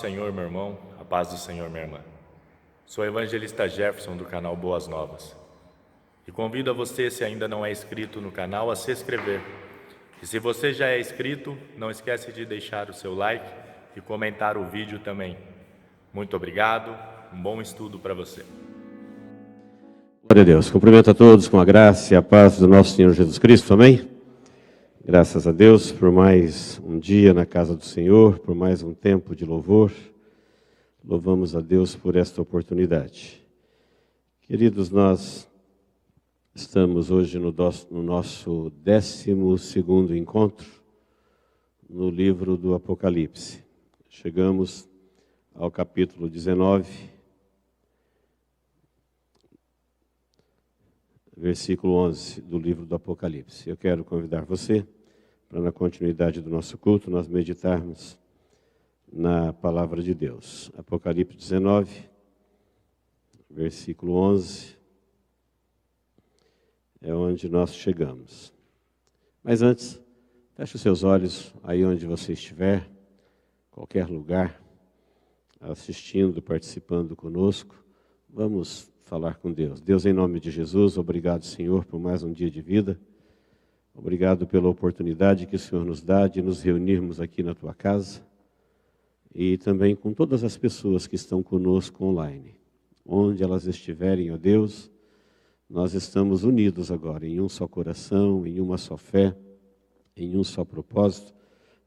Senhor, meu irmão, a paz do Senhor, minha irmã. Sou o evangelista Jefferson do canal Boas Novas e convido a você, se ainda não é inscrito no canal, a se inscrever. E se você já é inscrito, não esquece de deixar o seu like e comentar o vídeo também. Muito obrigado, um bom estudo para você. Glória a Deus. Cumprimento a todos com a graça e a paz do nosso Senhor Jesus Cristo, amém? Graças a Deus por mais um dia na casa do Senhor, por mais um tempo de louvor. Louvamos a Deus por esta oportunidade. Queridos, nós estamos hoje no nosso 12º encontro no livro do Apocalipse. Chegamos ao capítulo 19, versículo 11 do livro do Apocalipse. Eu quero convidar você para, na continuidade do nosso culto, nós meditarmos na palavra de Deus. Apocalipse 19, versículo 11, é onde nós chegamos. Mas antes, feche os seus olhos aí onde você estiver, qualquer lugar, assistindo, participando conosco. Vamos falar com Deus. Deus, em nome de Jesus, obrigado, Senhor, por mais um dia de vida. Obrigado pela oportunidade que o Senhor nos dá de nos reunirmos aqui na Tua casa e também com todas as pessoas que estão conosco online. Onde elas estiverem, ó Deus, nós estamos unidos agora em um só coração, em uma só fé, em um só propósito,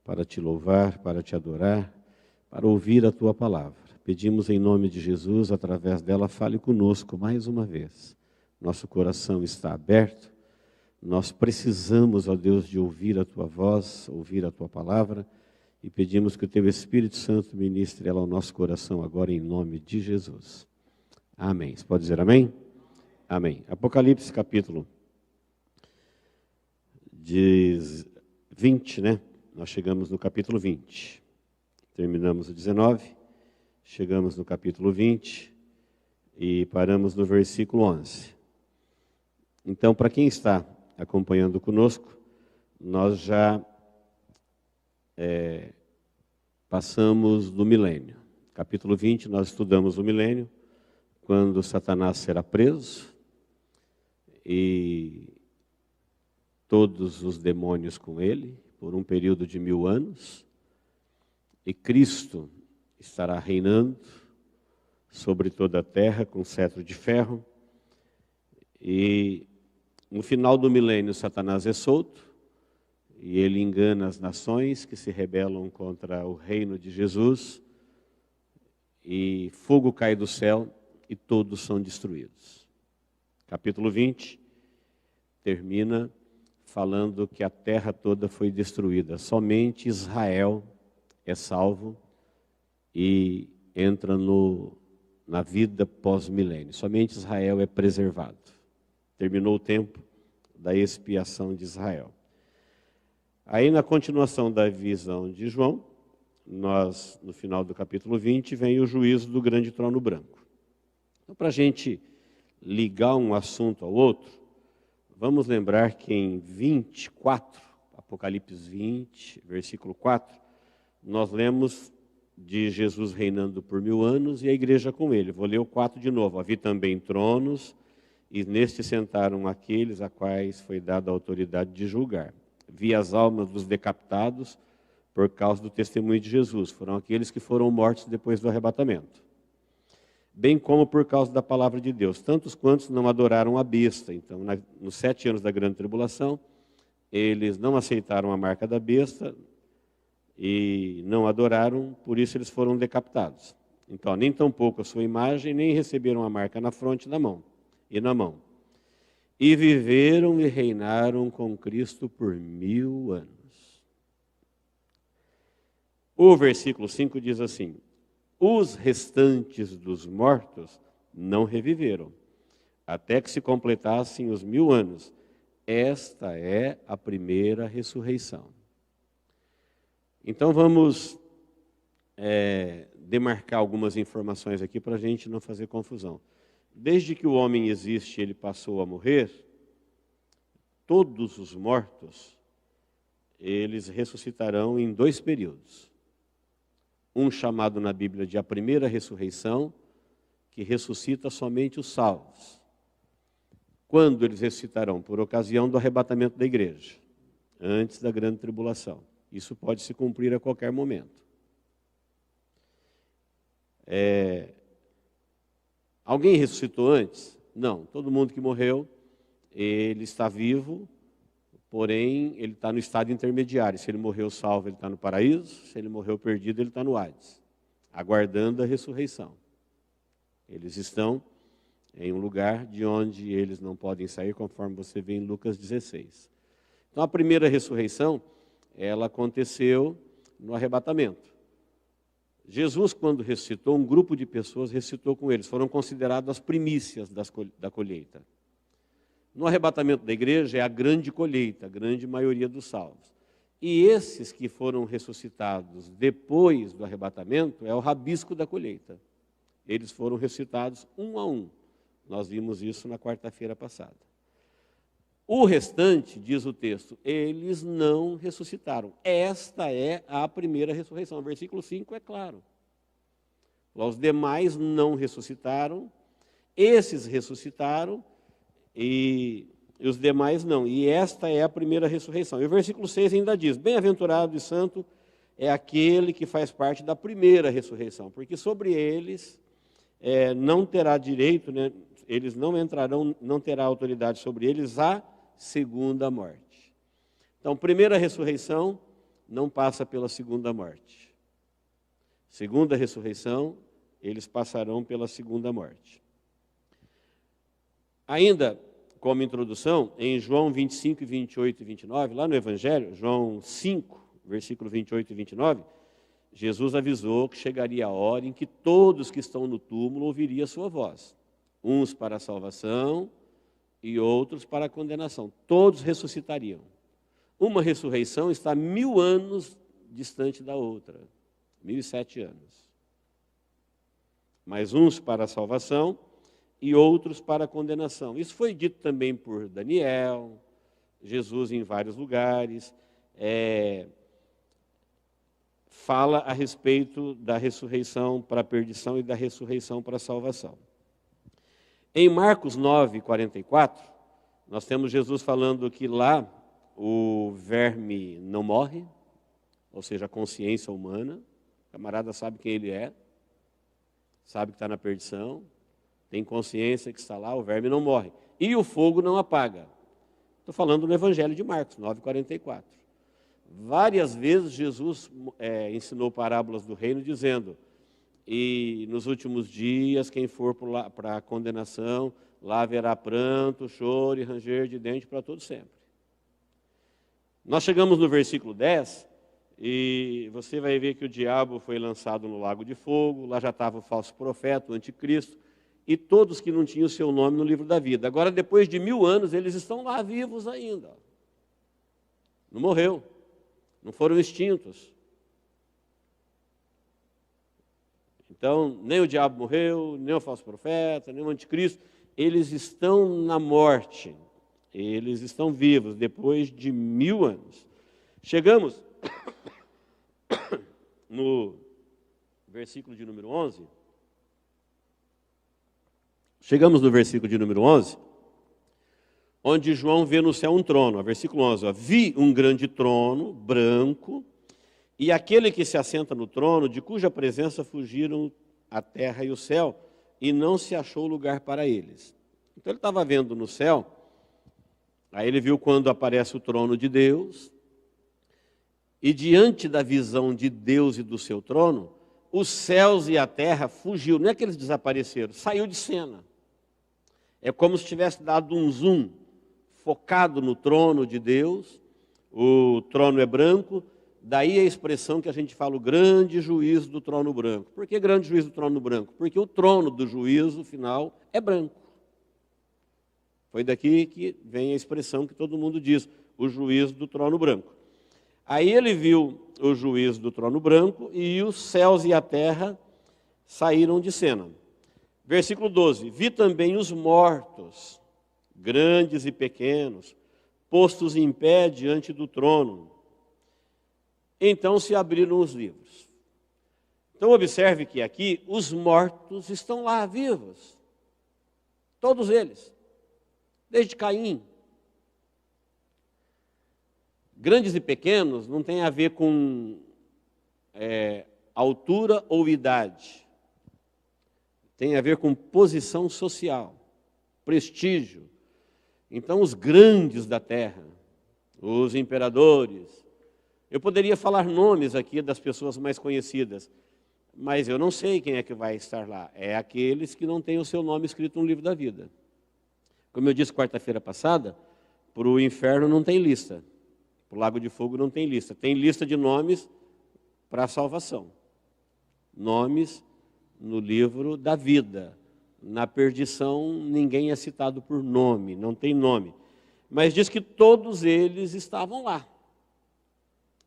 para Te louvar, para Te adorar, para ouvir a Tua palavra. Pedimos em nome de Jesus, através dela, fale conosco mais uma vez. Nosso coração está aberto, nós precisamos, ó Deus, de ouvir a Tua voz, ouvir a Tua palavra, e pedimos que o Teu Espírito Santo ministre ela ao nosso coração agora, em nome de Jesus. Amém. Você pode dizer amém? Amém. Apocalipse, capítulo 20, né? Nós chegamos no capítulo 20. Terminamos o 19, chegamos no capítulo 20 e paramos no versículo 11. Então, para quem está acompanhando conosco, nós já passamos do milênio. Capítulo 20, nós estudamos o milênio, quando Satanás será preso e todos os demônios com ele, por um período de 1000 anos, e Cristo estará reinando sobre toda a terra com cetro de ferro, e no final do milênio Satanás é solto, e ele engana as nações que se rebelam contra o reino de Jesus, e fogo cai do céu e todos são destruídos. Capítulo 20 termina falando que a terra toda foi destruída, somente Israel é salvo e entra na vida pós-milênio. Somente Israel é preservado. Terminou o tempo da expiação de Israel. Aí, na continuação da visão de João, no final do capítulo 20, vem o juízo do grande trono branco. Então, para a gente ligar um assunto ao outro, vamos lembrar que em 24, Apocalipse 20, versículo 4, nós lemos de Jesus reinando por 1000 anos e a igreja com ele. Vou ler o 4 de novo. Havia também tronos, e neste sentaram aqueles a quais foi dada a autoridade de julgar. Vi as almas dos decapitados por causa do testemunho de Jesus. Foram aqueles que foram mortos depois do arrebatamento. Bem como por causa da palavra de Deus. Tantos quantos não adoraram a besta. Então, nos 7 anos da grande tribulação, eles não aceitaram a marca da besta e não adoraram, por isso eles foram decapitados. Então, nem tampouco a sua imagem, nem receberam a marca na fronte e na mão. E viveram e reinaram com Cristo por 1000 anos. O versículo 5 diz assim: os restantes dos mortos não reviveram, até que se completassem os 1000 anos. Esta é a primeira ressurreição. Então vamos demarcar algumas informações aqui para a gente não fazer confusão. Desde que o homem existe, ele passou a morrer, todos os mortos, eles ressuscitarão em 2 períodos. um chamado na Bíblia de a primeira ressurreição, que ressuscita somente os salvos. Quando eles ressuscitarão? Por ocasião do arrebatamento da igreja, antes da grande tribulação. Isso pode se cumprir a qualquer momento. Alguém ressuscitou antes? Não. Todo mundo que morreu, ele está vivo, porém, ele está no estado intermediário. Se ele morreu salvo, ele está no paraíso. Se ele morreu perdido, ele está no Hades, aguardando a ressurreição. Eles estão em um lugar de onde eles não podem sair, conforme você vê em Lucas 16. Então, a primeira ressurreição, ela aconteceu no arrebatamento. Jesus, quando ressuscitou, um grupo de pessoas ressuscitou com eles. Foram consideradas as primícias da colheita. No arrebatamento da igreja é a grande colheita, a grande maioria dos salvos. E esses que foram ressuscitados depois do arrebatamento é o rabisco da colheita. Eles foram ressuscitados um a um. Nós vimos isso na quarta-feira passada. O restante, diz o texto, eles não ressuscitaram. Esta é a primeira ressurreição. O versículo 5 é claro. Os demais não ressuscitaram, esses ressuscitaram e os demais não. E esta é a primeira ressurreição. E o versículo 6 ainda diz: bem-aventurado e santo é aquele que faz parte da primeira ressurreição, porque sobre eles não terá direito, né, eles não entrarão, não terá autoridade sobre eles a segunda morte. Então, primeira ressurreição não passa pela segunda morte. Segunda ressurreição, eles passarão pela segunda morte. Ainda, como introdução, em João 25, 28 e 29, lá no Evangelho, João 5, versículo 28 e 29, Jesus avisou que chegaria a hora em que todos que estão no túmulo ouviriam a sua voz. Uns para a salvação e outros para a condenação. Todos ressuscitariam. Uma ressurreição está 1000 anos distante da outra. 1007 anos. Mas uns para a salvação e outros para a condenação. Isso foi dito também por Daniel, Jesus em vários lugares. Fala a respeito da ressurreição para a perdição e da ressurreição para a salvação. Em Marcos 9, 44, nós temos Jesus falando que lá o verme não morre, ou seja, a consciência humana. O camarada sabe quem ele é, sabe que está na perdição, tem consciência que está lá, o verme não morre. E o fogo não apaga. Estou falando no Evangelho de Marcos 9, 44. Várias vezes Jesus ensinou parábolas do reino dizendo: e nos últimos dias, quem for para a condenação, lá haverá pranto, choro e ranger de dente para todo sempre. Nós chegamos no versículo 10, e você vai ver que o diabo foi lançado no lago de fogo, lá já estava o falso profeta, o anticristo, e todos que não tinham o seu nome no livro da vida. Agora, depois de 1000 anos, eles estão lá vivos ainda. Não morreu, não foram extintos. Então, nem o diabo morreu, nem o falso profeta, nem o anticristo, eles estão na morte, eles estão vivos depois de 1000 anos. Chegamos no versículo de número 11. Chegamos no versículo de número 11, onde João vê no céu um trono. Versículo 11, ó, vi um grande trono branco, e aquele que se assenta no trono, de cuja presença fugiram a terra e o céu, e não se achou lugar para eles. Então ele estava vendo no céu, aí ele viu quando aparece o trono de Deus, e diante da visão de Deus e do seu trono, os céus e a terra fugiram. Não é que eles desapareceram, saiu de cena. É como se tivesse dado um zoom, focado no trono de Deus. O trono é branco, daí a expressão que a gente fala, o grande juízo do trono branco. Por que grande juízo do trono branco? Porque o trono do juízo final é branco. Foi daqui que vem a expressão que todo mundo diz, o juízo do trono branco. Aí ele viu o juízo do trono branco e os céus e a terra saíram de cena. Versículo 12, vi também os mortos, grandes e pequenos, postos em pé diante do trono. Então se abriram os livros. Então observe que aqui os mortos estão lá vivos. Todos eles. Desde Caim. Grandes e pequenos não tem a ver com altura ou idade. Tem a ver com posição social, prestígio. Então os grandes da terra, os imperadores. Eu poderia falar nomes aqui das pessoas mais conhecidas, mas eu não sei quem é que vai estar lá. É aqueles que não têm o seu nome escrito no livro da vida. Como eu disse quarta-feira passada, para o inferno não tem lista. Para o lago de fogo não tem lista. Tem lista de nomes para a salvação. Nomes no livro da vida. Na perdição, ninguém é citado por nome, não tem nome. Mas diz que todos eles estavam lá.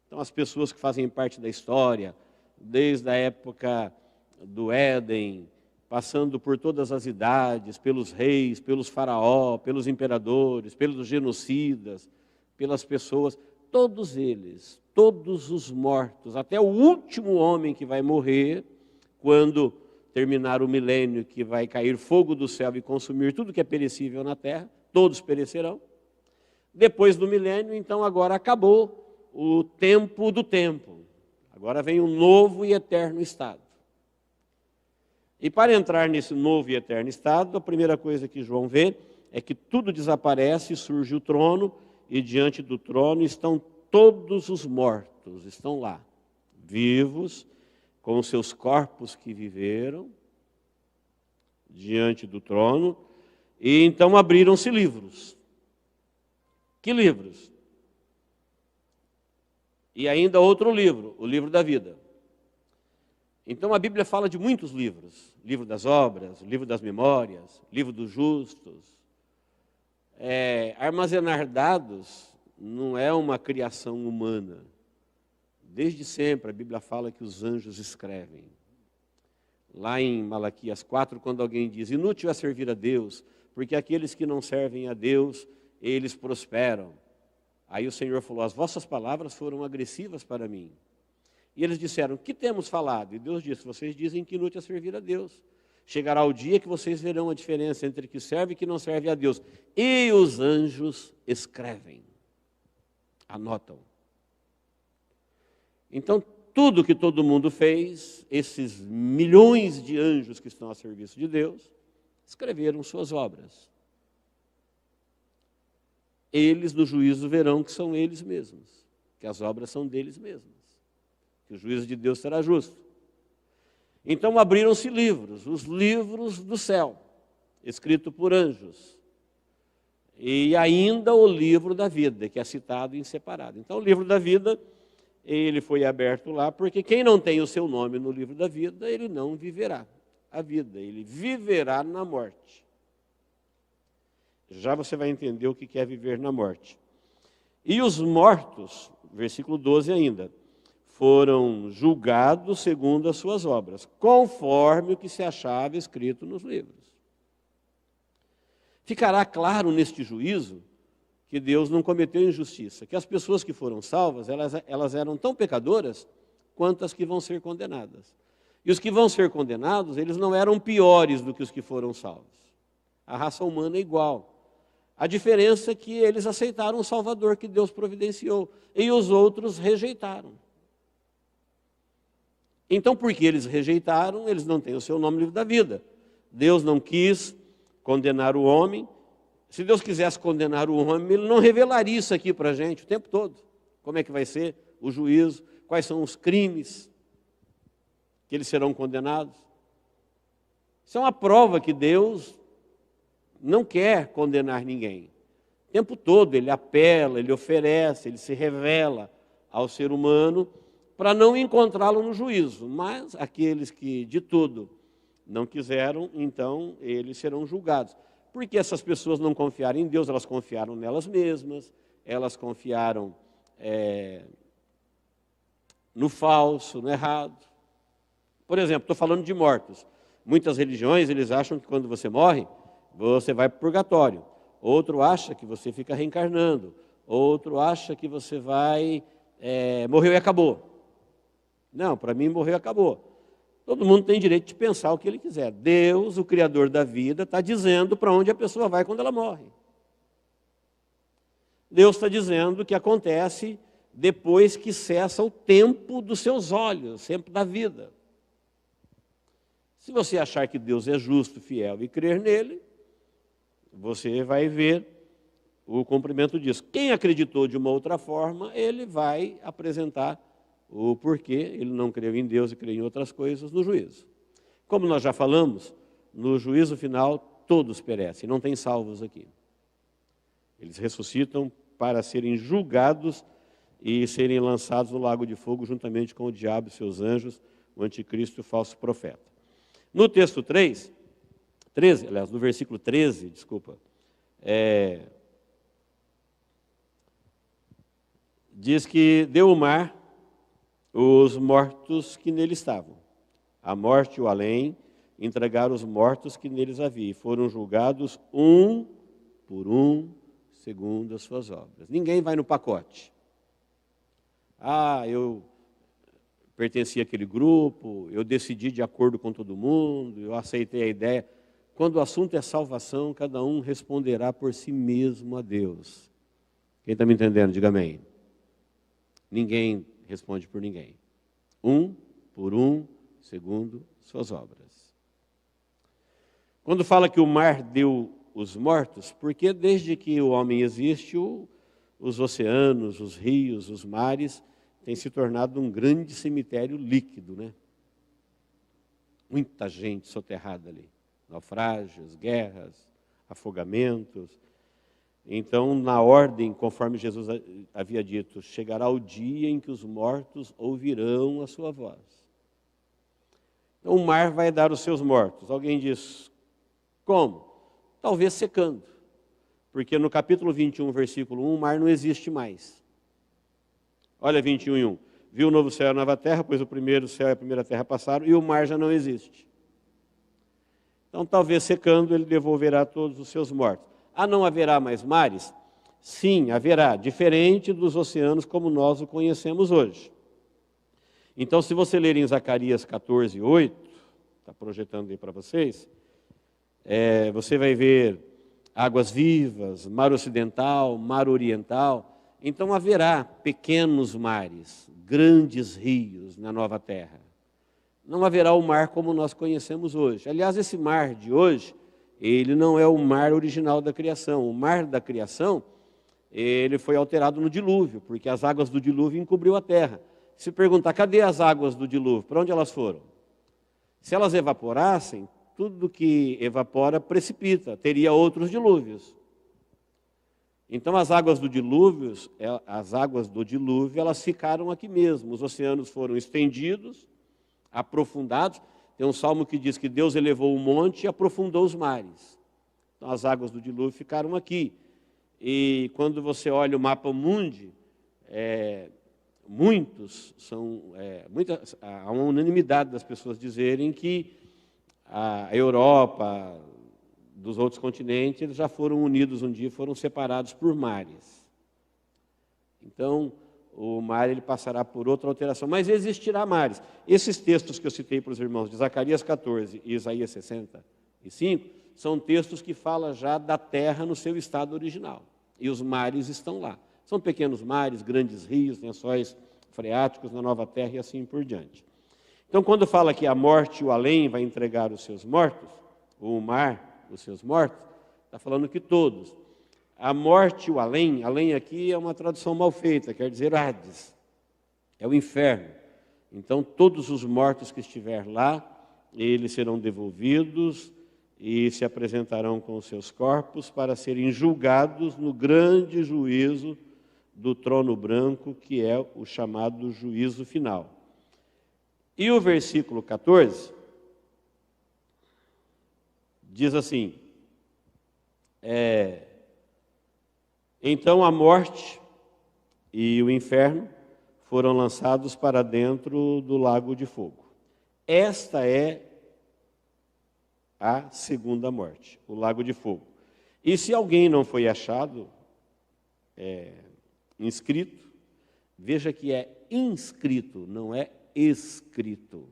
Então, as pessoas que fazem parte da história, desde a época do Éden, passando por todas as idades, pelos reis, pelos faraós, pelos imperadores, pelos genocidas, pelas pessoas, todos eles, todos os mortos, até o último homem que vai morrer, quando terminar o milênio, que vai cair fogo do céu e consumir tudo que é perecível na terra, todos perecerão. Depois do milênio, então agora acabou o tempo do tempo. Agora vem um novo e eterno estado. E para entrar nesse novo e eterno estado, a primeira coisa que João vê é que tudo desaparece, surge o trono, e diante do trono estão todos os mortos, estão lá, vivos, com os seus corpos que viveram, diante do trono, e então abriram-se livros. Que livros? E ainda outro livro, o livro da vida. Então a Bíblia fala de muitos livros. Livro das obras, livro das memórias, livro dos justos. Armazenar dados não é uma criação humana. Desde sempre a Bíblia fala que os anjos escrevem. Lá em Malaquias 4, quando alguém diz, inútil é servir a Deus, porque aqueles que não servem a Deus, eles prosperam. Aí o Senhor falou, as vossas palavras foram agressivas para mim. E eles disseram, que temos falado? E Deus disse, vocês dizem que inútil é servir a Deus. Chegará o dia que vocês verão a diferença entre que serve e que não serve a Deus. E os anjos escrevem, anotam. Então, tudo que todo mundo fez, esses milhões de anjos que estão a serviço de Deus, escreveram suas obras. Eles no juízo verão que são eles mesmos, que as obras são deles mesmos, que o juízo de Deus será justo. Então abriram-se livros, os livros do céu, escrito por anjos. E ainda o livro da vida, que é citado em separado. Então o livro da vida, ele foi aberto lá, porque quem não tem o seu nome no livro da vida, ele não viverá a vida, ele viverá na morte. Já você vai entender o que é viver na morte. E os mortos, versículo 12 ainda, foram julgados segundo as suas obras, conforme o que se achava escrito nos livros. Ficará claro neste juízo que Deus não cometeu injustiça, que as pessoas que foram salvas, elas eram tão pecadoras quanto as que vão ser condenadas. E os que vão ser condenados, eles não eram piores do que os que foram salvos. A raça humana é igual. A diferença é que eles aceitaram o Salvador que Deus providenciou, e os outros rejeitaram. Então, porque eles rejeitaram, eles não têm o seu nome no livro da vida. Deus não quis condenar o homem. Se Deus quisesse condenar o homem, Ele não revelaria isso aqui para a gente o tempo todo. Como é que vai ser o juízo, quais são os crimes que eles serão condenados. Isso é uma prova que Deus não quer condenar ninguém. O tempo todo Ele apela, Ele oferece, Ele se revela ao ser humano para não encontrá-lo no juízo. Mas aqueles que de tudo não quiseram, então eles serão julgados. Porque essas pessoas não confiaram em Deus, elas confiaram nelas mesmas, elas confiaram no falso, no errado. Por exemplo, estou falando de mortos. Muitas religiões, eles acham que quando você morre, você vai para o purgatório. Outro acha que você fica reencarnando. Outro acha que você vai... morreu e acabou. Não, para mim morreu e acabou. Todo mundo tem direito de pensar o que ele quiser. Deus, o Criador da vida, está dizendo para onde a pessoa vai quando ela morre. Deus está dizendo o que acontece depois que cessa o tempo dos seus olhos, tempo da vida. Se você achar que Deus é justo, fiel e crer nele, você vai ver o cumprimento disso. Quem acreditou de uma outra forma, ele vai apresentar o porquê ele não creu em Deus e creu em outras coisas no juízo. Como nós já falamos, no juízo final todos perecem, não tem salvos aqui. Eles ressuscitam para serem julgados e serem lançados no lago de fogo juntamente com o diabo e seus anjos, o anticristo e o falso profeta. No texto 13, no versículo 13, diz que deu o mar os mortos que nele estavam. A morte e o além entregaram os mortos que neles havia, e foram julgados um por um, segundo as suas obras. Ninguém vai no pacote. Eu pertenci àquele grupo, eu decidi de acordo com todo mundo, eu aceitei a ideia. Quando o assunto é salvação, cada um responderá por si mesmo a Deus. Quem está me entendendo, diga amém. Ninguém responde por ninguém. Um por um, segundo suas obras. Quando fala que o mar deu os mortos, porque desde que o homem existe, os oceanos, os rios, os mares têm se tornado um grande cemitério líquido, né? Muita gente soterrada ali. Naufrágios, guerras, afogamentos. Então, na ordem, conforme Jesus havia dito, chegará o dia em que os mortos ouvirão a sua voz. Então, o mar vai dar os seus mortos. Alguém diz, como? Talvez secando. Porque no capítulo 21, versículo 1, o mar não existe mais. Olha 21:1. Viu o novo céu e a nova terra, pois o primeiro céu e a primeira terra passaram, e o mar já não existe. Então, talvez secando, ele devolverá todos os seus mortos. Não haverá mais mares? Sim, haverá, diferente dos oceanos como nós o conhecemos hoje. Então, se você ler em Zacarias 14:8, está projetando aí para vocês, você vai ver águas vivas, mar ocidental, mar oriental. Então, haverá pequenos mares, grandes rios na nova terra. Não haverá o mar como nós conhecemos hoje. Aliás, esse mar de hoje, ele não é o mar original da criação. O mar da criação, ele foi alterado no dilúvio, porque as águas do dilúvio encobriu a terra. Se perguntar, cadê as águas do dilúvio? Para onde elas foram? Se elas evaporassem, tudo que evapora precipita, teria outros dilúvios. Então as águas do dilúvio, elas ficaram aqui mesmo. Os oceanos foram estendidos, aprofundados. Tem um salmo que diz que Deus elevou o monte e aprofundou os mares. Então as águas do dilúvio ficaram aqui. E quando você olha o mapa mundi, há uma unanimidade das pessoas dizerem que a Europa, dos outros continentes, eles já foram unidos um dia, foram separados por mares. Então, o mar ele passará por outra alteração, mas existirá mares. Esses textos que eu citei para os irmãos, de Zacarias 14 e Isaías 65, são textos que falam já da terra no seu estado original. E os mares estão lá. São pequenos mares, grandes rios, lençóis freáticos na nova terra e assim por diante. Então, quando fala que a morte e o além vai entregar os seus mortos, ou o mar, os seus mortos, está falando que todos. A morte e o além aqui é uma tradução mal feita, quer dizer Hades, é o inferno. Então, todos os mortos que estiver lá, eles serão devolvidos e se apresentarão com os seus corpos para serem julgados no grande juízo do trono branco, que é o chamado juízo final. E o versículo 14 diz assim, então a morte e o inferno foram lançados para dentro do lago de fogo. Esta é a segunda morte, o lago de fogo. E se alguém não foi achado inscrito, veja que é inscrito, não é escrito.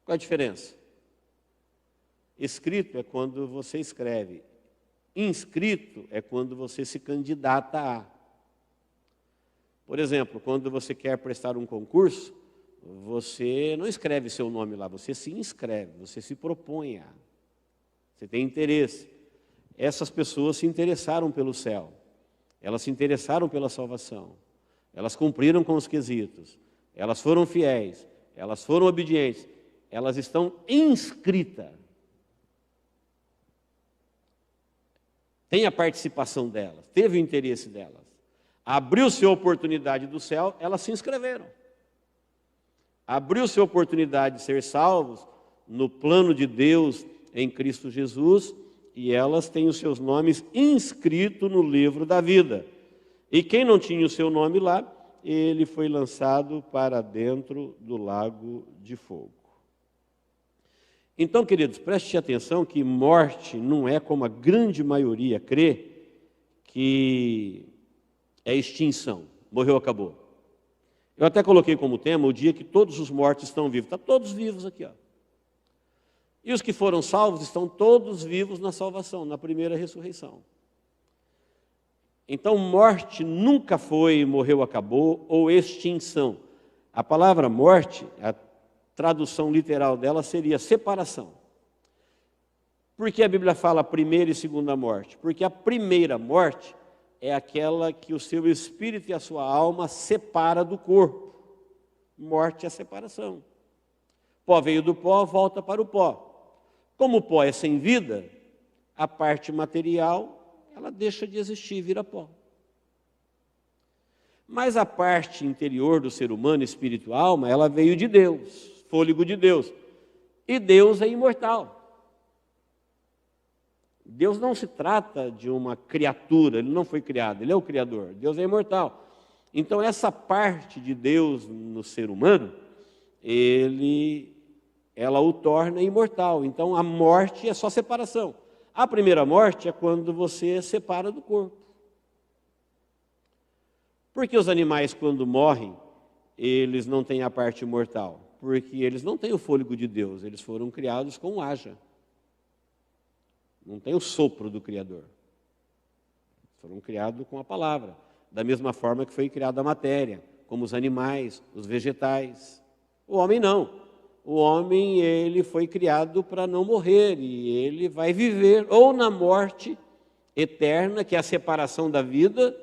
Qual a diferença? Escrito é quando você escreve. Inscrito é quando você se candidata a. Por exemplo, quando você quer prestar um concurso, você não escreve seu nome lá, você se inscreve, você se propõe a. Você tem interesse. Essas pessoas se interessaram pelo céu. Elas se interessaram pela salvação. Elas cumpriram com os quesitos. Elas foram fiéis. Elas foram obedientes. Elas estão inscritas. Tem a participação delas, teve o interesse delas. Abriu-se a oportunidade do céu, elas se inscreveram. Abriu-se a oportunidade de ser salvos no plano de Deus em Cristo Jesus, e elas têm os seus nomes inscritos no livro da vida. E quem não tinha o seu nome lá, ele foi lançado para dentro do lago de fogo. Então, queridos, preste atenção que morte não é como a grande maioria crê, que é extinção, morreu, acabou. Eu até coloquei como tema o dia que todos os mortos estão vivos. Está todos vivos aqui, ó. E os que foram salvos estão todos vivos na salvação, na primeira ressurreição. Então, morte nunca foi morreu, acabou, ou extinção. A palavra morte, a tradução literal dela seria separação. Por que a Bíblia fala primeira e segunda morte? Porque a primeira morte é aquela que o seu espírito e a sua alma separa do corpo. Morte é separação. Pó veio do pó, volta para o pó. Como o pó é sem vida, a parte material, ela deixa de existir, vira pó. Mas a parte interior do ser humano, espírito e alma, ela veio de Deus, fôlego de Deus. E Deus é imortal. Deus não se trata de uma criatura, Ele não foi criado, Ele é o Criador. Deus é imortal. Então, essa parte de Deus no ser humano, ela o torna imortal. Então, a morte é só separação. A primeira morte é quando você separa do corpo. Porque os animais, quando morrem, eles não têm a parte mortal? Porque eles não têm o fôlego de Deus, eles foram criados com haja. Não tem o sopro do Criador. Foram criados com a palavra. Da mesma forma que foi criada a matéria, como os animais, os vegetais. O homem não. O homem, ele foi criado para não morrer, e ele vai viver ou na morte eterna, que é a separação da vida,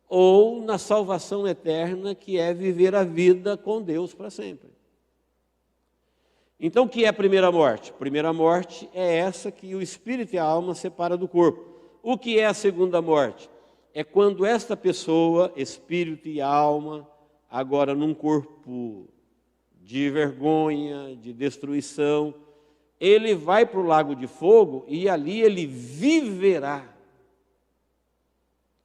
ou na salvação eterna, que é viver a vida com Deus para sempre. Então, o que é a primeira morte? A primeira morte é essa que o espírito e a alma separam do corpo. O que é a segunda morte? É quando esta pessoa, espírito e alma, agora num corpo de vergonha, de destruição, ele vai para o lago de fogo e ali ele viverá.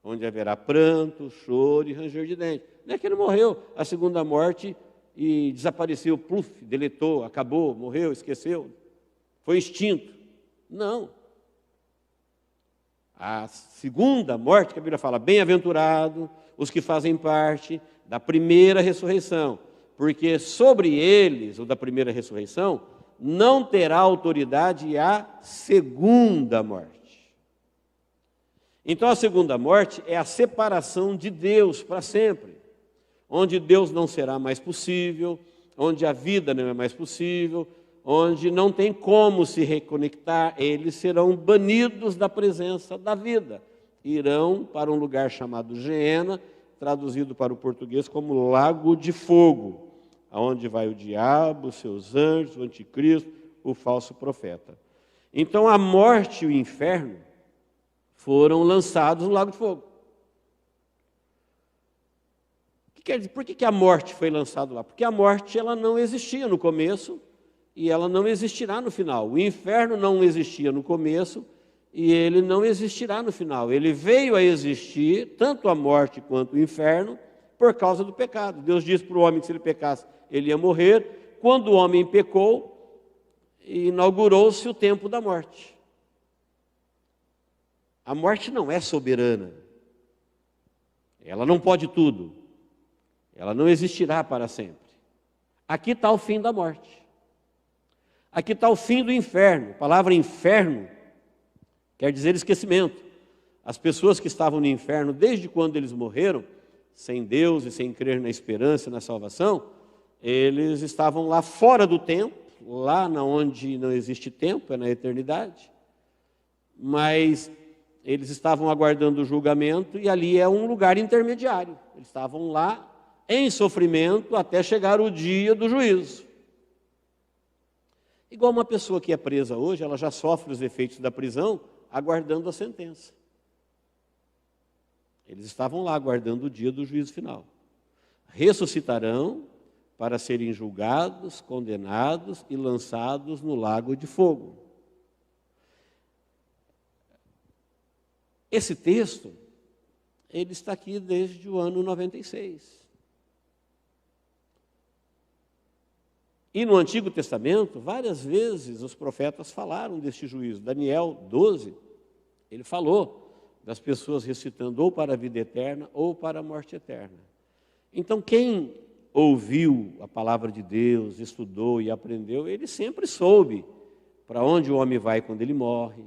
Onde haverá pranto, choro e ranger de dentes. Não é que ele morreu, a segunda morte, e desapareceu, pluf, deletou, acabou, morreu, esqueceu, foi extinto. Não. A segunda morte, que a Bíblia fala, bem-aventurado os que fazem parte da primeira ressurreição, porque sobre eles, ou da primeira ressurreição, não terá autoridade a segunda morte. Então, a segunda morte é a separação de Deus para sempre, onde Deus não será mais possível, onde a vida não é mais possível, onde não tem como se reconectar, eles serão banidos da presença da vida. Irão para um lugar chamado Geena, traduzido para o português como Lago de Fogo, aonde vai o diabo, os seus anjos, o anticristo, o falso profeta. Então, a morte e o inferno foram lançados no Lago de Fogo. Quer dizer, por que a morte foi lançada lá? Porque a morte ela não existia no começo e ela não existirá no final. O inferno não existia no começo e ele não existirá no final. Ele veio a existir, tanto a morte quanto o inferno, por causa do pecado. Deus disse para o homem que se ele pecasse, ele ia morrer. Quando o homem pecou, inaugurou-se o tempo da morte. A morte não é soberana. Ela não pode tudo. Ela não existirá para sempre. Aqui está o fim da morte. Aqui está o fim do inferno. A palavra inferno quer dizer esquecimento. As pessoas que estavam no inferno desde quando eles morreram, sem Deus e sem crer na esperança e na salvação, eles estavam lá fora do tempo, lá onde não existe tempo, é na eternidade, mas eles estavam aguardando o julgamento e ali é um lugar intermediário. Eles estavam lá em sofrimento até chegar o dia do juízo. Igual uma pessoa que é presa hoje, ela já sofre os efeitos da prisão, aguardando a sentença. Eles estavam lá aguardando o dia do juízo final. Ressuscitarão para serem julgados, condenados e lançados no lago de fogo. Esse texto, ele está aqui desde o ano 96. E no Antigo Testamento, várias vezes os profetas falaram deste juízo. Daniel 12, ele falou das pessoas ressuscitando ou para a vida eterna ou para a morte eterna. Então, quem ouviu a palavra de Deus, estudou e aprendeu, ele sempre soube para onde o homem vai quando ele morre.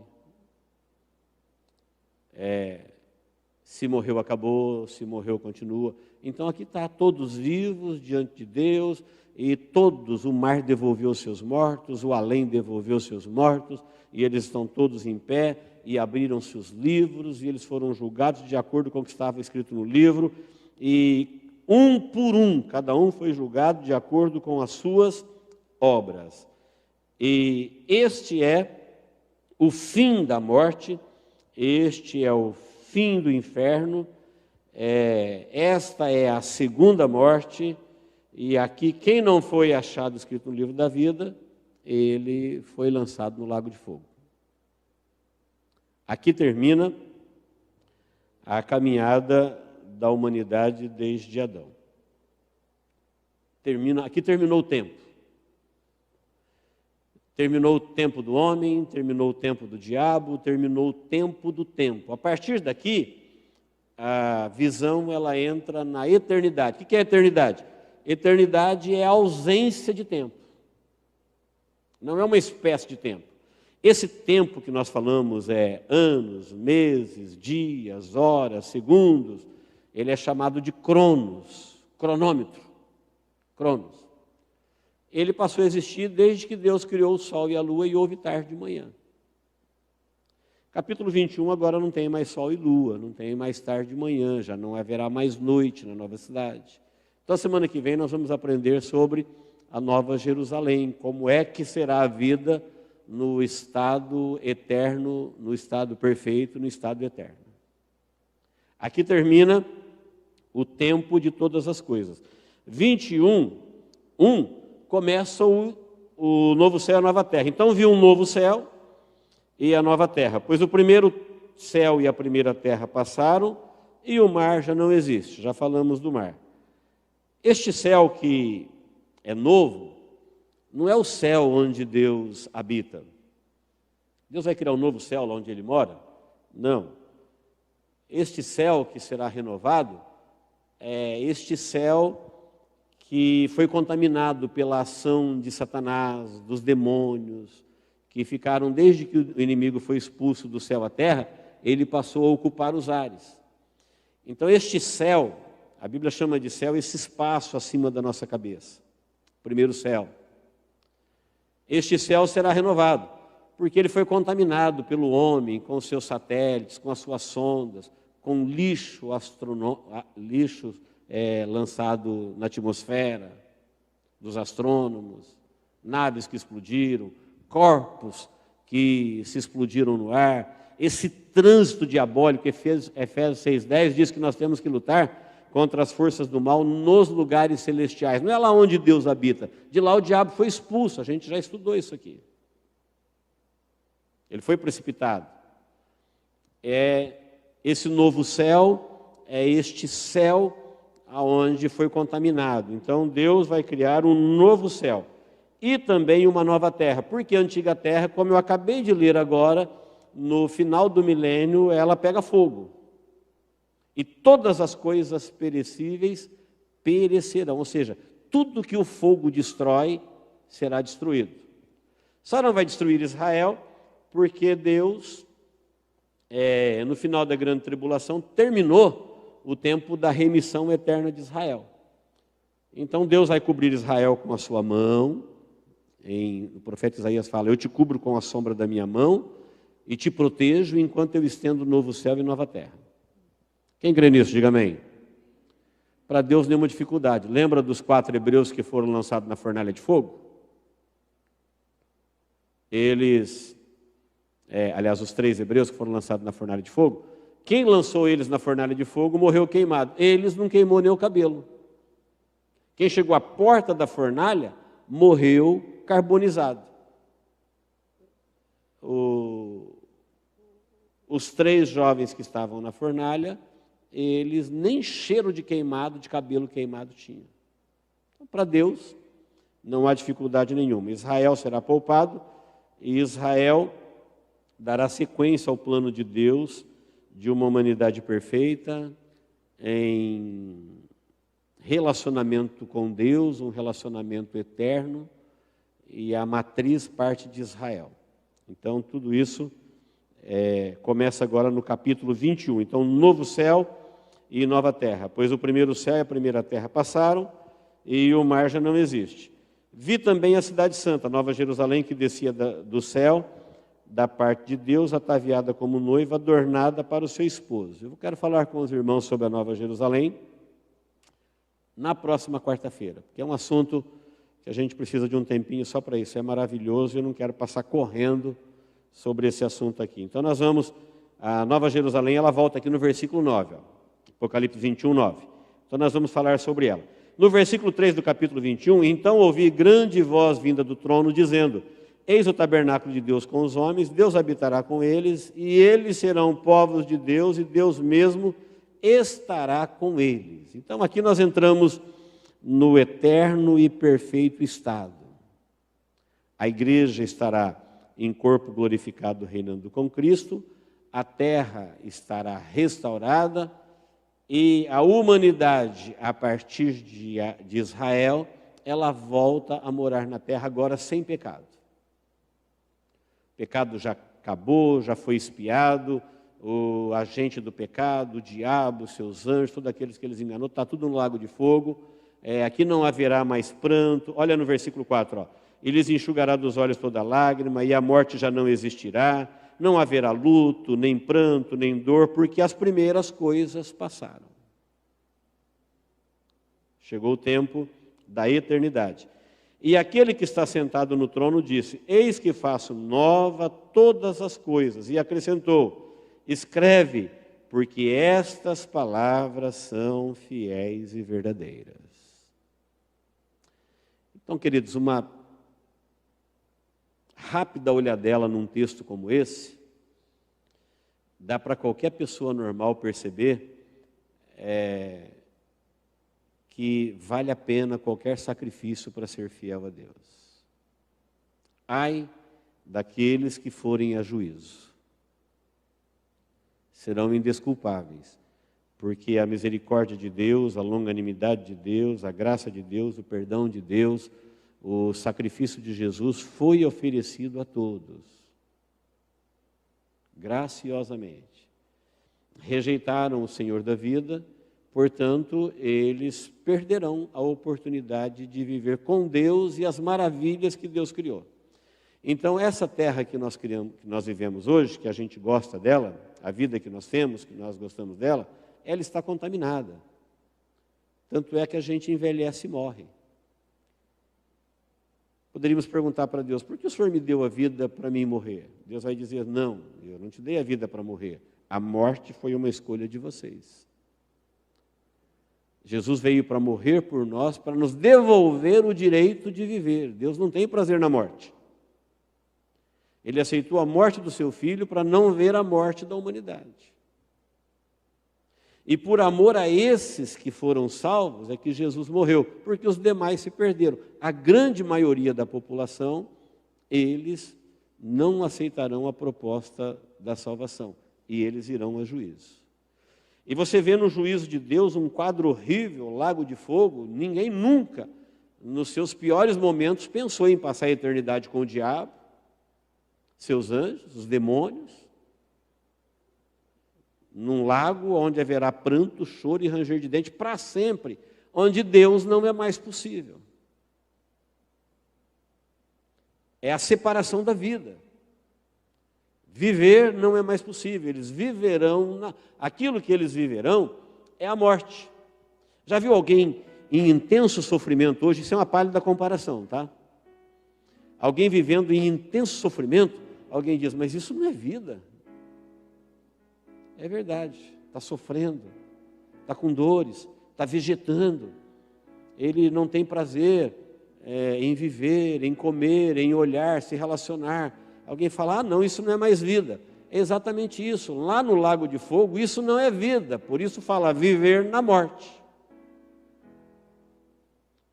Se morreu, acabou, se morreu, continua. Então, aqui está todos vivos diante de Deus, e todos, o mar devolveu seus mortos, o além devolveu seus mortos, e eles estão todos em pé, e abriram-se os livros, e eles foram julgados de acordo com o que estava escrito no livro, e um por um, cada um foi julgado de acordo com as suas obras. E este é o fim da morte, este é o fim do inferno, esta é a segunda morte, e aqui quem não foi achado escrito no livro da vida, ele foi lançado no lago de fogo. Aqui termina a caminhada da humanidade desde Adão. Aqui terminou o tempo. Terminou o tempo do homem, terminou o tempo do diabo, terminou o tempo do tempo. A partir daqui, a visão ela entra na eternidade. O que é eternidade? Eternidade é a ausência de tempo. Não é uma espécie de tempo. Esse tempo que nós falamos é anos, meses, dias, horas, segundos. Ele é chamado de cronos, cronômetro. Cronos. Ele passou a existir desde que Deus criou o sol e a lua e houve tarde de manhã. Capítulo 21 agora não tem mais sol e lua, não tem mais tarde de manhã, já não haverá mais noite na nova cidade. Então, semana que vem nós vamos aprender sobre a Nova Jerusalém, como é que será a vida no estado eterno, no estado perfeito, no estado eterno. Aqui termina o tempo de todas as coisas. 21:1 começa o novo céu e a nova terra. Então viu um novo céu e a nova terra, pois o primeiro céu e a primeira terra passaram e o mar já não existe, já falamos do mar. Este céu que é novo, não é o céu onde Deus habita. Deus vai criar um novo céu lá onde Ele mora? Não. Este céu que será renovado é este céu que foi contaminado pela ação de Satanás, dos demônios, que ficaram, desde que o inimigo foi expulso do céu à terra, ele passou a ocupar os ares. Então este céu, a Bíblia chama de céu esse espaço acima da nossa cabeça, primeiro céu. Este céu será renovado, porque ele foi contaminado pelo homem, com os seus satélites, com as suas sondas, com lixo lançado na atmosfera dos astrônomos, naves que explodiram, corpos que se explodiram no ar. Esse trânsito diabólico, Efésios 6:10 diz que nós temos que lutar contra as forças do mal nos lugares celestiais. Não é lá onde Deus habita. De lá o diabo foi expulso, a gente já estudou isso aqui. Ele foi precipitado. Esse novo céu é este céu aonde foi contaminado. Então Deus vai criar um novo céu e também uma nova terra, porque a antiga terra, como eu acabei de ler agora, no final do milênio ela pega fogo. E todas as coisas perecíveis perecerão, ou seja, tudo que o fogo destrói será destruído. Só não vai destruir Israel porque Deus, no final da grande tribulação, terminou o tempo da remissão eterna de Israel. Então Deus vai cobrir Israel com a sua mão. O profeta Isaías fala: eu te cubro com a sombra da minha mão e te protejo enquanto eu estendo novo céu e nova terra. Quem crê nisso, diga amém. Para Deus nenhuma dificuldade. Lembra dos 4 hebreus que foram lançados na fornalha de fogo? Aliás, os 3 hebreus que foram lançados na fornalha de fogo, quem lançou eles na fornalha de fogo morreu queimado. Eles não queimou nem o cabelo. Quem chegou à porta da fornalha morreu carbonizado. Os 3 jovens que estavam na fornalha, eles nem cheiro de queimado, de cabelo queimado tinham. Então, para Deus, não há dificuldade nenhuma. Israel será poupado e Israel dará sequência ao plano de Deus de uma humanidade perfeita, em relacionamento com Deus, um relacionamento eterno, e a matriz parte de Israel. Então, tudo isso começa agora no capítulo 21. Então, novo céu e nova terra, pois o primeiro céu e a primeira terra passaram e o mar já não existe. Vi também a cidade santa, Nova Jerusalém, que descia do céu, da parte de Deus, ataviada como noiva, adornada para o seu esposo. Eu quero falar com os irmãos sobre a Nova Jerusalém na próxima quarta-feira, porque é um assunto que a gente precisa de um tempinho só para isso. É maravilhoso e eu não quero passar correndo sobre esse assunto aqui. Então nós vamos, a Nova Jerusalém, ela volta aqui no versículo 9, Apocalipse 21, 9. Então nós vamos falar sobre ela. No versículo 3 do capítulo 21, então ouvi grande voz vinda do trono, dizendo: eis o tabernáculo de Deus com os homens, Deus habitará com eles, e eles serão povos de Deus, e Deus mesmo estará com eles. Então aqui nós entramos no eterno e perfeito estado. A igreja estará em corpo glorificado, reinando com Cristo, a terra estará restaurada, e a humanidade, a partir de Israel, ela volta a morar na terra agora sem pecado. O pecado já acabou, já foi expiado, o agente do pecado, o diabo, seus anjos, todos aqueles que eles enganou, está tudo no lago de fogo. Aqui não haverá mais pranto. Olha no versículo 4, e lhes enxugará dos olhos toda lágrima, e a morte já não existirá, não haverá luto, nem pranto, nem dor, porque as primeiras coisas passaram. Chegou o tempo da eternidade. E aquele que está sentado no trono disse: eis que faço nova todas as coisas. E acrescentou: escreve, porque estas palavras são fiéis e verdadeiras. Então, queridos, uma rápida olhadela num texto como esse, dá para qualquer pessoa normal perceber que vale a pena qualquer sacrifício para ser fiel a Deus. Ai daqueles que forem a juízo. Serão indesculpáveis, porque a misericórdia de Deus, a longanimidade de Deus, a graça de Deus, o perdão de Deus, o sacrifício de Jesus foi oferecido a todos, graciosamente. Rejeitaram o Senhor da vida, portanto, eles perderão a oportunidade de viver com Deus e as maravilhas que Deus criou. Então, essa terra que nós criamos, que nós vivemos hoje, que a gente gosta dela, a vida que nós temos, que nós gostamos dela, ela está contaminada. Tanto é que a gente envelhece e morre. Poderíamos perguntar para Deus: por que o Senhor me deu a vida para mim morrer? Deus vai dizer: não, eu não te dei a vida para morrer. A morte foi uma escolha de vocês. Jesus veio para morrer por nós, para nos devolver o direito de viver. Deus não tem prazer na morte. Ele aceitou a morte do seu filho para não ver a morte da humanidade. E por amor a esses que foram salvos é que Jesus morreu, porque os demais se perderam. A grande maioria da população, eles não aceitarão a proposta da salvação, e eles irão a juízo. E você vê no juízo de Deus um quadro horrível, lago de fogo. Ninguém nunca, nos seus piores momentos, pensou em passar a eternidade com o diabo, seus anjos, os demônios, num lago onde haverá pranto, choro e ranger de dente para sempre, onde Deus não é mais possível. É a separação da vida. Viver não é mais possível, eles viverão, aquilo que eles viverão é a morte. Já viu alguém em intenso sofrimento hoje? Isso é uma pálida comparação, tá? Alguém vivendo em intenso sofrimento, alguém diz, mas isso não é vida. É verdade, está sofrendo, está com dores, está vegetando. Ele não tem prazer em viver, em comer, em olhar, se relacionar. Alguém fala, não, isso não é mais vida. É exatamente isso. Lá no Lago de Fogo, isso não é vida. Por isso fala, viver na morte.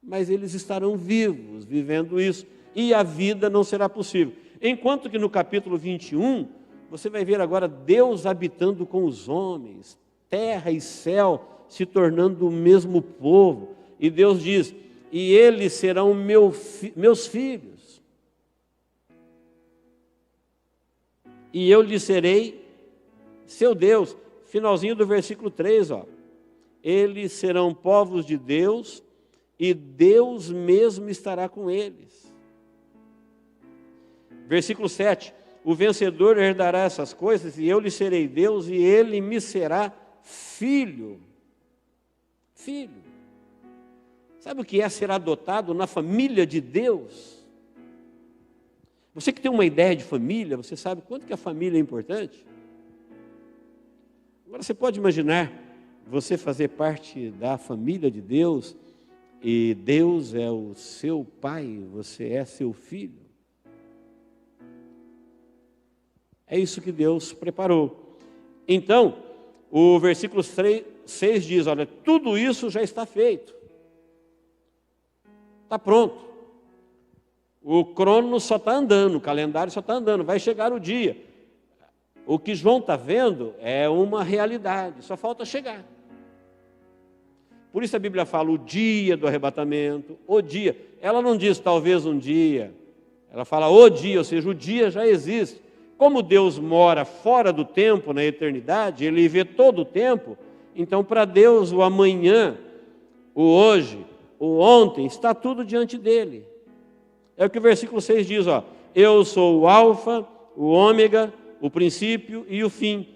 Mas eles estarão vivos, vivendo isso. E a vida não será possível. Enquanto que no capítulo 21, você vai ver agora Deus habitando com os homens, terra e céu se tornando o mesmo povo. E Deus diz, e eles serão meus filhos. E eu lhes serei seu Deus. Finalzinho do versículo 3, ó. Eles serão povos de Deus e Deus mesmo estará com eles. Versículo 7. O vencedor herdará essas coisas e eu lhe serei Deus e ele me será filho. Filho. Sabe o que é ser adotado na família de Deus? Você que tem uma ideia de família, você sabe quanto que a família é importante? Agora você pode imaginar você fazer parte da família de Deus e Deus é o seu pai, você é seu filho. É isso que Deus preparou. Então, o versículo 6 diz, olha, tudo isso já está feito. Está pronto. O crono só está andando, o calendário só está andando, vai chegar o dia. O que João está vendo é uma realidade, só falta chegar. Por isso a Bíblia fala o dia do arrebatamento, o dia. Ela não diz talvez um dia, ela fala o dia, ou seja, o dia já existe. Como Deus mora fora do tempo, na eternidade, Ele vê todo o tempo, então para Deus o amanhã, o hoje, o ontem, está tudo diante dEle. É o que o versículo 6 diz, ó. Eu sou o alfa, o ômega, o princípio e o fim.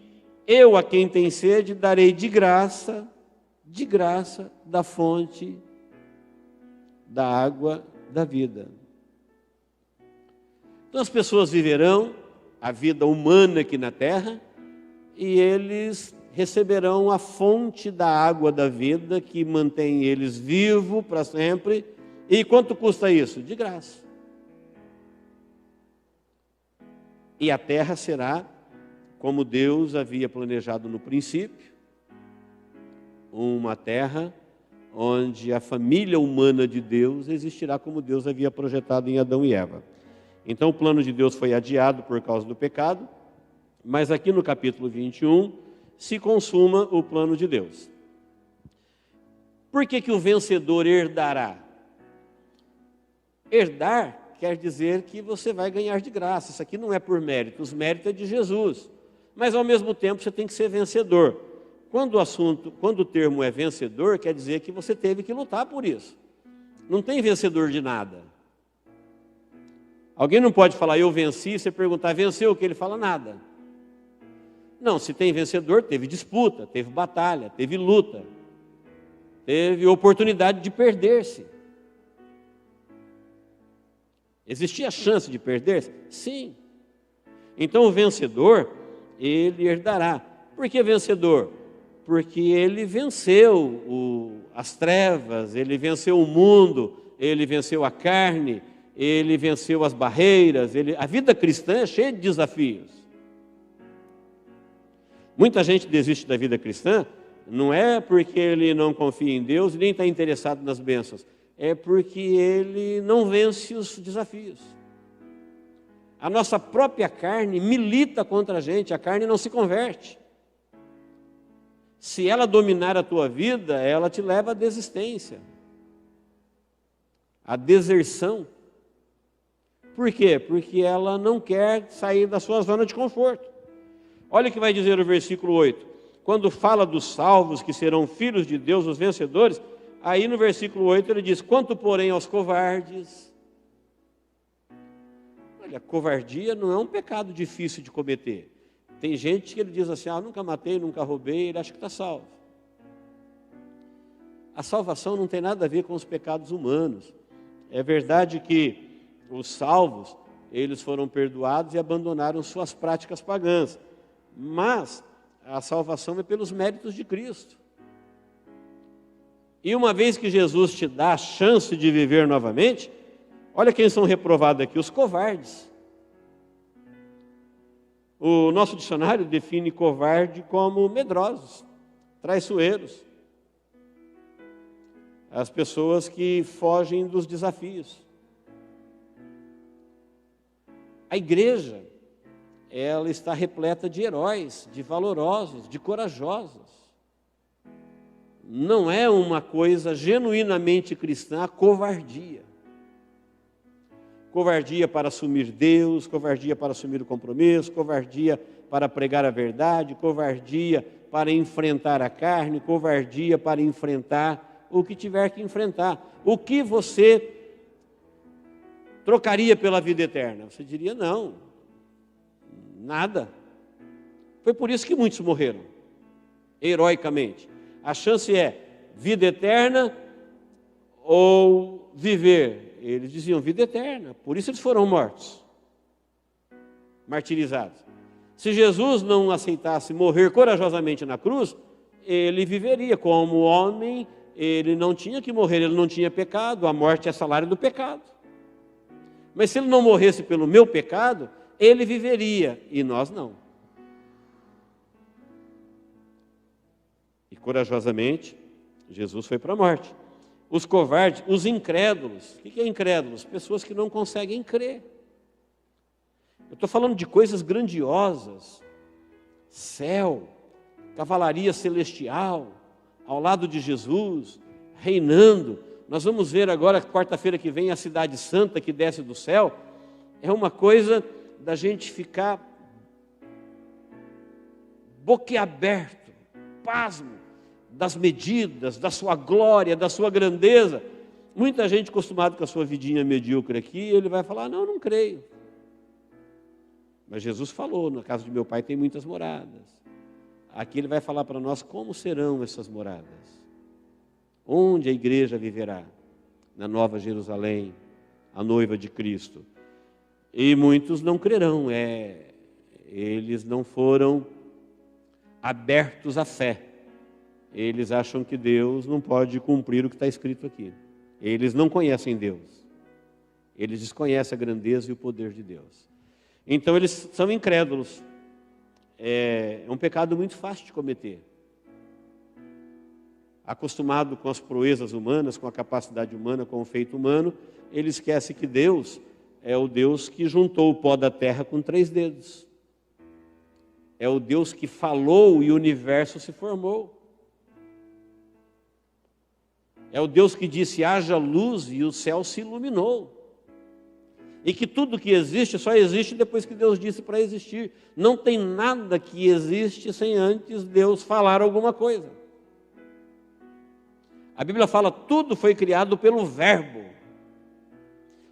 Eu a quem tem sede darei de graça da fonte da água da vida. Então as pessoas viverão a vida humana aqui na terra e eles receberão a fonte da água da vida que mantém eles vivos para sempre. E quanto custa isso? De graça. E a terra será como Deus havia planejado no princípio, uma terra onde a família humana de Deus existirá como Deus havia projetado em Adão e Eva. Então o plano de Deus foi adiado por causa do pecado, mas aqui no capítulo 21 se consuma o plano de Deus. Por que o vencedor herdará? Herdar quer dizer que você vai ganhar de graça. Isso aqui não é por mérito, os méritos é de Jesus. Mas ao mesmo tempo você tem que ser vencedor. Quando o termo é vencedor, quer dizer que você teve que lutar por isso. Não tem vencedor de nada. Alguém não pode falar, eu venci, você perguntar, venceu o que? Ele fala, nada. Não, se tem vencedor, teve disputa, teve batalha, teve luta, teve oportunidade de perder-se. Existia a chance de perder-se? Sim. Então o vencedor, ele herdará. Por que vencedor? Porque ele venceu as trevas, ele venceu o mundo, ele venceu a carne, ele venceu as barreiras. A vida cristã é cheia de desafios. Muita gente desiste da vida cristã, não é porque ele não confia em Deus, nem está interessado nas bênçãos. É porque ele não vence os desafios. A nossa própria carne milita contra a gente, a carne não se converte. Se ela dominar a tua vida, ela te leva à desistência, à deserção. Por quê? Porque ela não quer sair da sua zona de conforto. Olha o que vai dizer o versículo 8. Quando fala dos salvos, que serão filhos de Deus, os vencedores, aí no versículo 8 ele diz: quanto porém aos covardes. Olha, covardia não é um pecado difícil de cometer. Tem gente que ele diz assim: nunca matei, nunca roubei, ele acha que está salvo. A salvação não tem nada a ver com os pecados humanos. É verdade que os salvos, eles foram perdoados e abandonaram suas práticas pagãs. Mas a salvação é pelos méritos de Cristo. E uma vez que Jesus te dá a chance de viver novamente, olha quem são reprovados aqui: os covardes. O nosso dicionário define covarde como medrosos, traiçoeiros. As pessoas que fogem dos desafios. A igreja, ela está repleta de heróis, de valorosos, de corajosos. Não é uma coisa genuinamente cristã a covardia. Covardia para assumir Deus, covardia para assumir o compromisso, covardia para pregar a verdade, covardia para enfrentar a carne, covardia para enfrentar o que tiver que enfrentar. O que você trocaria pela vida eterna? Você diria: não, nada. Foi por isso que muitos morreram, heroicamente. A chance é vida eterna ou viver. Eles diziam vida eterna, por isso eles foram mortos, martirizados. Se Jesus não aceitasse morrer corajosamente na cruz, ele viveria como homem. Ele não tinha que morrer, ele não tinha pecado, a morte é salário do pecado. Mas se ele não morresse pelo meu pecado, ele viveria, e nós não. E corajosamente, Jesus foi para a morte. Os covardes, os incrédulos. O que é incrédulos? Pessoas que não conseguem crer. Eu estou falando de coisas grandiosas. Céu, cavalaria celestial, ao lado de Jesus, reinando. Nós vamos ver agora, quarta-feira que vem, a cidade santa que desce do céu. É uma coisa da gente ficar boquiaberto, pasmo das medidas, da sua glória, da sua grandeza. Muita gente acostumada com a sua vidinha medíocre aqui, ele vai falar: não creio. Mas Jesus falou: na casa de meu pai tem muitas moradas. Aqui ele vai falar para nós como serão essas moradas. Onde a igreja viverá? Na Nova Jerusalém, a noiva de Cristo. E muitos não crerão, eles não foram abertos à fé. Eles acham que Deus não pode cumprir o que está escrito aqui. Eles não conhecem Deus. Eles desconhecem a grandeza e o poder de Deus. Então eles são incrédulos. É um pecado muito fácil de cometer. Acostumado com as proezas humanas, com a capacidade humana, com o feito humano, ele esquece que Deus é o Deus que juntou o pó da terra com 3 dedos. É o Deus que falou e o universo se formou. É o Deus que disse: haja luz, e o céu se iluminou. E que tudo que existe só existe depois que Deus disse para existir. Não tem nada que existe sem antes Deus falar alguma coisa. A Bíblia fala: tudo foi criado pelo Verbo.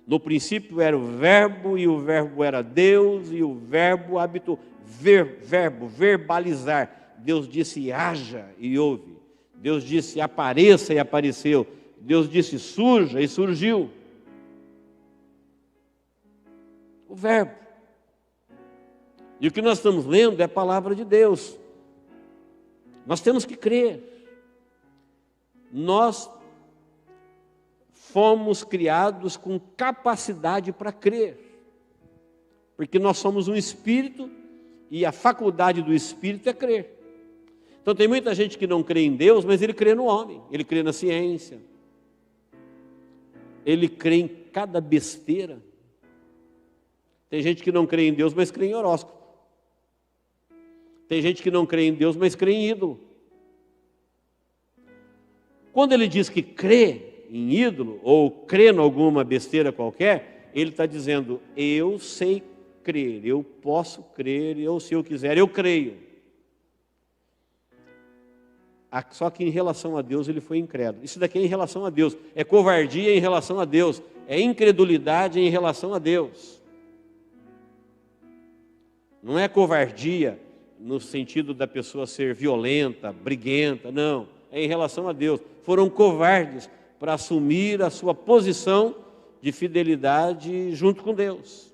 No princípio era o Verbo, e o Verbo era Deus, e o Verbo habitou. Verbo, verbalizar. Deus disse: haja, e houve. Deus disse: apareça, e apareceu. Deus disse: surja, e surgiu. O Verbo. E o que nós estamos lendo é a palavra de Deus. Nós temos que crer. Nós fomos criados com capacidade para crer. Porque nós somos um espírito e a faculdade do espírito é crer. Então tem muita gente que não crê em Deus, mas ele crê no homem, ele crê na ciência. Ele crê em cada besteira. Tem gente que não crê em Deus, mas crê em horóscopo. Tem gente que não crê em Deus, mas crê em ídolo. Quando ele diz que crê em ídolo, ou crê em alguma besteira qualquer, ele está dizendo, eu sei crer, eu posso crer, se eu quiser, eu creio. Só que em relação a Deus ele foi incrédulo. Isso daqui é em relação a Deus. É covardia em relação a Deus. É incredulidade em relação a Deus. Não é covardia no sentido da pessoa ser violenta, briguenta. Não. É em relação a Deus. Foram covardes para assumir a sua posição de fidelidade junto com Deus.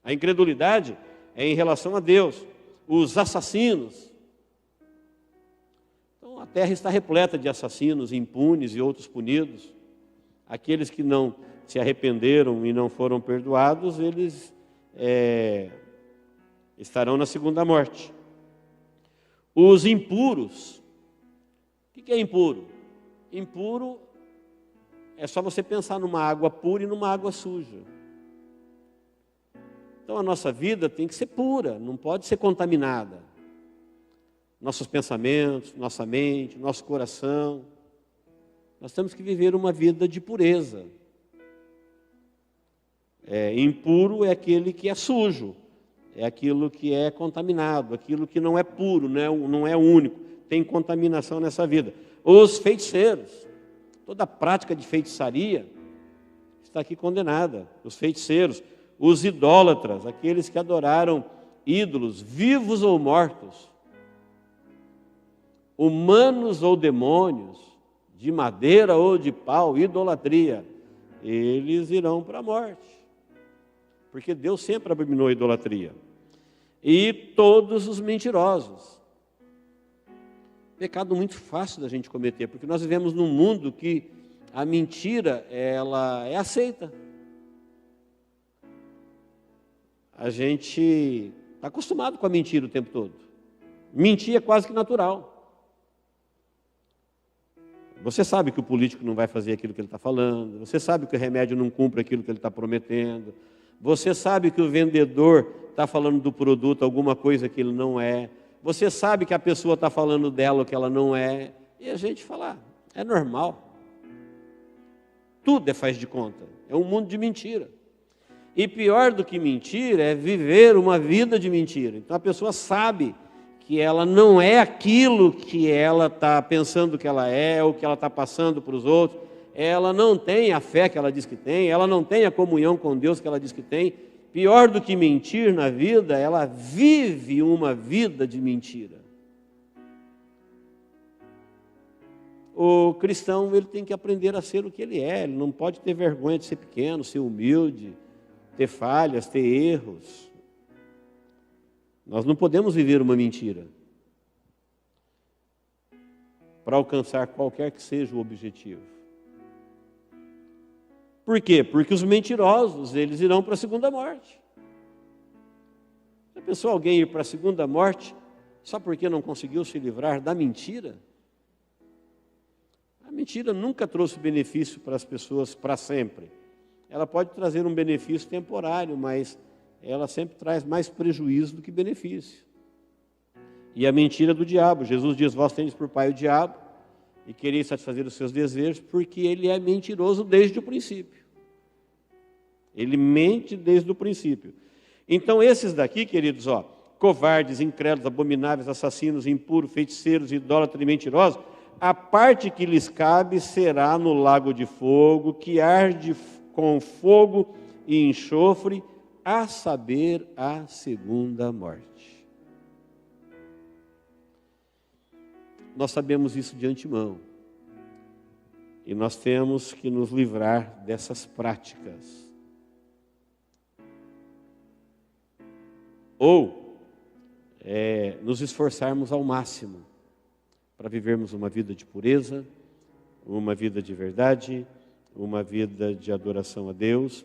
A incredulidade é em relação a Deus. Os assassinos. A terra está repleta de assassinos impunes e outros punidos. Aqueles que não se arrependeram e não foram perdoados, eles estarão na segunda morte. Os impuros. O que é impuro? Impuro é só você pensar numa água pura e numa água suja. Então a nossa vida tem que ser pura, não pode ser contaminada. Nossos pensamentos, nossa mente, nosso coração. Nós temos que viver uma vida de pureza. Impuro é aquele que é sujo, é aquilo que é contaminado, aquilo que não é puro, não é único, tem contaminação nessa vida. Os feiticeiros, toda a prática de feitiçaria está aqui condenada. Os feiticeiros, os idólatras, aqueles que adoraram ídolos, vivos ou mortos, humanos ou demônios, de madeira ou de pau, idolatria, eles irão para a morte. Porque Deus sempre abominou a idolatria. E todos os mentirosos. Pecado muito fácil da gente cometer, porque nós vivemos num mundo que a mentira, ela é aceita. A gente está acostumado com a mentira o tempo todo. Mentir é quase que natural. Você sabe que o político não vai fazer aquilo que ele está falando. Você sabe que o remédio não cumpre aquilo que ele está prometendo. Você sabe que o vendedor está falando do produto alguma coisa que ele não é. Você sabe que a pessoa está falando dela o que ela não é. E a gente fala, é normal. Tudo é faz de conta. É um mundo de mentira. E pior do que mentir é viver uma vida de mentira. Então a pessoa sabe que ela não é aquilo que ela está pensando que ela é, ou que ela está passando para os outros, ela não tem a fé que ela diz que tem, ela não tem a comunhão com Deus que ela diz que tem. Pior do que mentir na vida, ela vive uma vida de mentira. O cristão, ele tem que aprender a ser o que ele é, ele não pode ter vergonha de ser pequeno, ser humilde, ter falhas, ter erros. Nós não podemos viver uma mentira para alcançar qualquer que seja o objetivo. Por quê? Porque os mentirosos, eles irão para a segunda morte. Já pensou alguém ir para a segunda morte só porque não conseguiu se livrar da mentira? A mentira nunca trouxe benefício para as pessoas para sempre. Ela pode trazer um benefício temporário, mas ela sempre traz mais prejuízo do que benefício. E a mentira do diabo. Jesus diz, vós tendes por pai o diabo, e quereis satisfazer os seus desejos, porque ele é mentiroso desde o princípio. Ele mente desde o princípio. Então esses daqui, queridos, covardes, incrédulos, abomináveis, assassinos, impuros, feiticeiros, idólatras e mentirosos, a parte que lhes cabe será no lago de fogo, que arde com fogo e enxofre, a saber, a segunda morte. Nós sabemos isso de antemão. E nós temos que nos livrar dessas práticas. Ou nos esforçarmos ao máximo para vivermos uma vida de pureza, uma vida de verdade, uma vida de adoração a Deus,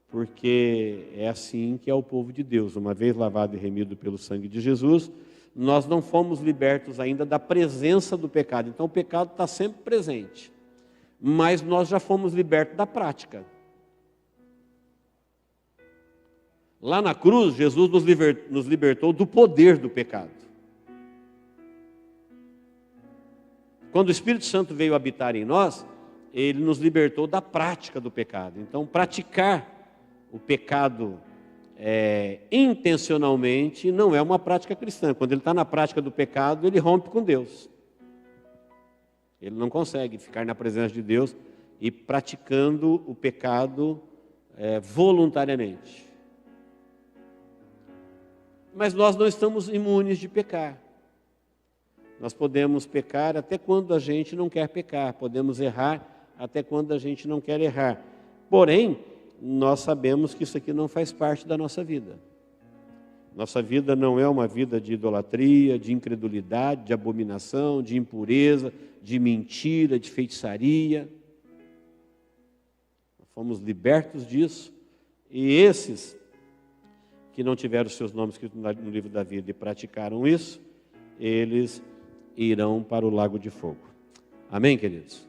porque é assim que é o povo de Deus. Uma vez lavado e remido pelo sangue de Jesus, nós não fomos libertos ainda da presença do pecado. Então o pecado está sempre presente, mas nós já fomos libertos da prática. Lá na cruz, Jesus nos libertou do poder do pecado. Quando o Espírito Santo veio habitar em nós, Ele nos libertou da prática do pecado. Então, praticar o pecado intencionalmente não é uma prática cristã. Quando ele está na prática do pecado, ele rompe com Deus. Ele não consegue ficar na presença de Deus e praticando o pecado voluntariamente. Mas nós não estamos imunes de pecar. Nós podemos pecar até quando a gente não quer pecar. Podemos errar até quando a gente não quer errar. Porém, nós sabemos que isso aqui não faz parte da nossa vida. Nossa vida não é uma vida de idolatria, de incredulidade, de abominação, de impureza, de mentira, de feitiçaria. Fomos libertos disso. E esses que não tiveram os seus nomes escritos no livro da vida e praticaram isso, eles irão para o lago de fogo. Amém, queridos?